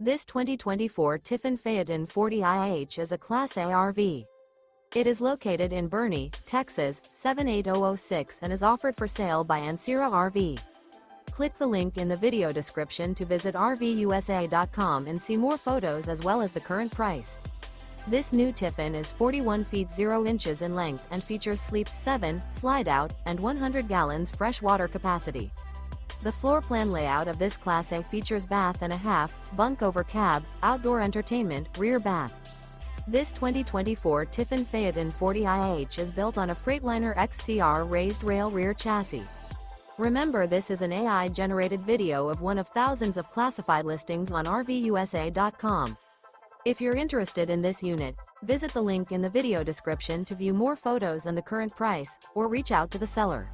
This 2024 Tiffin Phaeton 40IH is a Class A RV. It is located in Boerne, Texas, 78006 and is offered for sale by Ancira RV. Click the link in the video description to visit RVUSA.com and see more photos as well as the current price. This new Tiffin is 41 feet 0 inches in length and features sleeps 7, Slideout, and 100 gallons fresh water capacity. The floor plan layout of this Class A features bath and a half, bunk over cab, outdoor entertainment, rear bath. This 2024 Tiffin Phaeton 40IH is built on a Freightliner XCR raised rail rear chassis. Remember, this is an AI-generated video of one of thousands of classified listings on RVUSA.com. If you're interested in this unit, visit the link in the video description to view more photos and the current price, or reach out to the seller.